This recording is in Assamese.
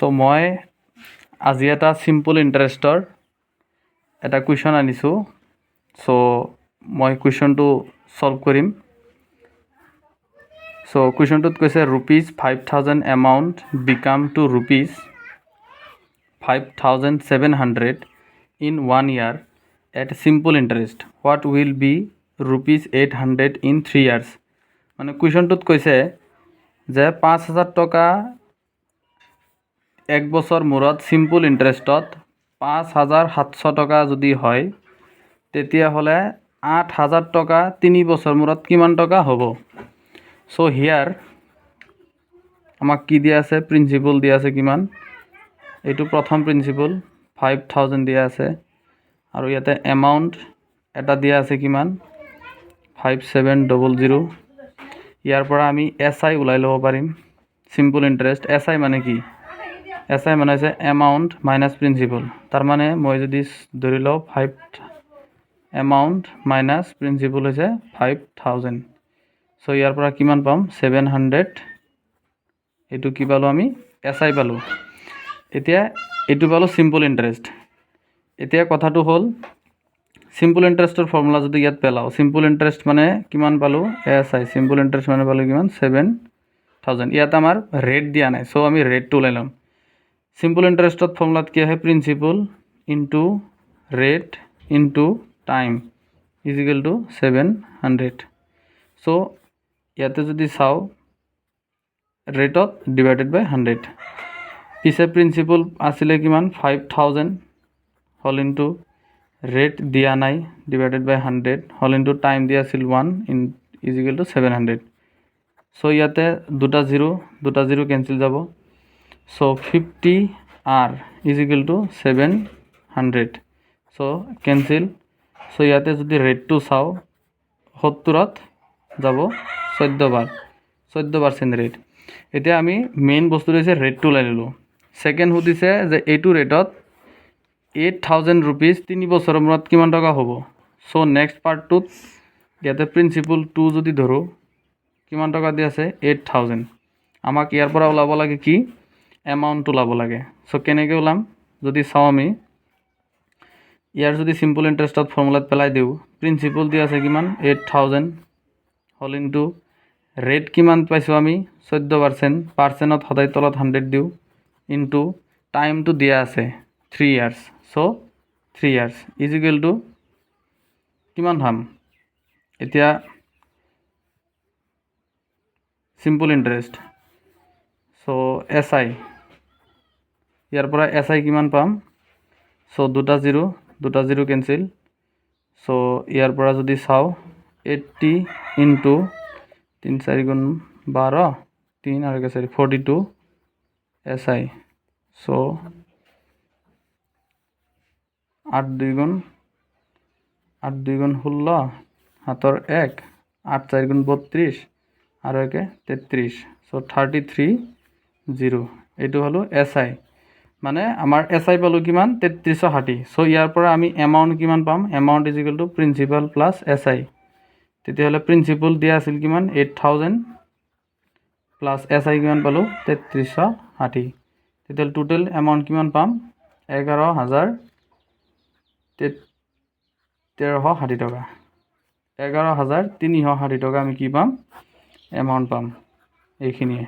সো মই আজি এটা সিম্পল ইন্টাৰেষ্টৰ এটা কুৱেশ্যন আনিছোঁ। সো মই কুৱেশ্যনটো সলভ কৰিম। সো কুৱেশ্যনটোত কৈছে ₹5,000 amount become to ₹5,700 in 1 year at simple interest. What will be ₹800 in 3 years? মানে কুৱেশ্যনটোত কৈছে যে 5,000 টকা এক বছৰ মূৰত সিম্পল ইন্টাৰেষ্টত 5,700 টকা যদি হয় তেতিয়াহ'লে 8,000 টকা 3 বছৰ মূৰত কিমান টকা হ'ব? সো হিয়াৰ আমাক কি দিয়া আছে? প্ৰিন্সিপল দিয়া আছে কিমান? এইটো প্ৰথম প্ৰিন্সিপল 5,000 দিয়া আছে আৰু ইয়াতে এমাউণ্ট এটা দিয়া আছে কিমান? 5,700। ইয়াৰ পৰা আমি SI ওলাই ল'ব পাৰিম। সিম্পল ইন্টাৰেষ্ট SI মানে কি? SI মানে হৈছে এমাউণ্ট মাইনাছ প্ৰিন্সিপল। তাৰ মানে মই যদি ধৰি লওঁ এমাউণ্ট মাইনাছ প্ৰিন্সিপল হৈছে 5,000। সো ইয়াৰ পৰা কিমান পাম? 700। এইটো কি পালোঁ আমি? SI পালোঁ। এতিয়া এইটো পালোঁ সিম্পল ইন্টাৰেষ্ট। এতিয়া কথাটো হ'ল সিম্পল ইন্টাৰেষ্টৰ ফৰ্মুলা যদি ইয়াত পেলাওঁ, সিম্পল ইন্টাৰেষ্ট মানে কিমান পালোঁ? SI। সিম্পল ইন্টাৰেষ্ট মানে পালোঁ কিমান? 7,000। ইয়াত আমাৰ ৰেট দিয়া নাই, সো আমি ৰেটটো ওলাই ল'ম। সিম্পল ইন্টাৰেষ্টত ফৰ্মুলাত কি আহে? Principle into rate into time is equal to 700। So ইয়াতে যদি চাওঁ ৰেটত ডিভাইডেড বাই 100। পিছে প্ৰিন্সিপল আছিলে কিমান? 5,000 হল ইনটু ৰেট দিয়া নাই ডিভাইডেড বাই 100 হল ইনটু টাইম দিয়া আছিল 1 ইজ ইকুৱেল টু 700। সো ইয়াতে দুটা জিৰো কেঞ্চেল যাব। So 50R is equal to 700। So cancel. So ইয়াতে যদি ৰেটটো চাওঁ 70ত যাব 14% ৰেট। এতিয়া আমি মেইন বস্তুটো হৈছে ৰেটটো ওলাই ল'লোঁ। ছেকেণ্ড সুধিছে যে এইটো ৰেটত 8,000 ৰুপিজ 3 বছৰৰ মূৰত কিমান টকা হ'ব? সো নেক্সট পাৰ্টটোত ইয়াতে প্ৰিন্সিপল 2 যদি ধৰোঁ কিমান টকা দি আছে? 8,000। আমাক ইয়াৰ পৰা ওলাব লাগে কি? এমাউণ্ট ওলাব লাগে। সো কেনেকৈ ওলাম? যদি চাওঁ আমি ইয়াৰ যদি সিম্পল ইন্টাৰেষ্টত ফৰ্মুলাত পেলাই দিওঁ, প্ৰিন্সিপল দি আছে কিমান? 8,000 হল ইনটু ৰেট কিমান পাইছোঁ আমি? 14%। পাৰ্চেণ্টত সদায় তলত 100 দিওঁ ইনটু টাইমটো দিয়া আছে 3 years। So 3 years is equal to কিমান পাম? এতিয়া সিম্পল ইন্টাৰেষ্ট সো SI ইয়াৰ পৰা SI কিমান পাম? সো দুটা জিৰো কেঞ্চেল। সো ইয়াৰ পৰা যদি চাওঁ 80 ইনটু 3 4 গুণ 12 3 আৰু 42 SI। সো 8 2 গুণ 16 হাতৰ 1 8 4 গুণ 32 আৰু 1 33। সো 33,0। এইটো হলো SI। মানে আমাৰ SI পালোঁ কিমান? 3360। সো ইয়াৰ পৰা আমি এমাউণ্ট কিমান পাম? Amount is equal to principal plus SI। তেতিয়াহ'লে প্ৰিন্সিপল দিয়া আছিল কিমান? 8,000 প্লাছ SI কিমান পালোঁ? 3360। তেতিয়াহ'লে টোটেল এমাউণ্ট কিমান পাম? 11,360 টকা। 11,360 টকা আমি কি পাম? এমাউণ্ট পাম। এইখিনিয়ে।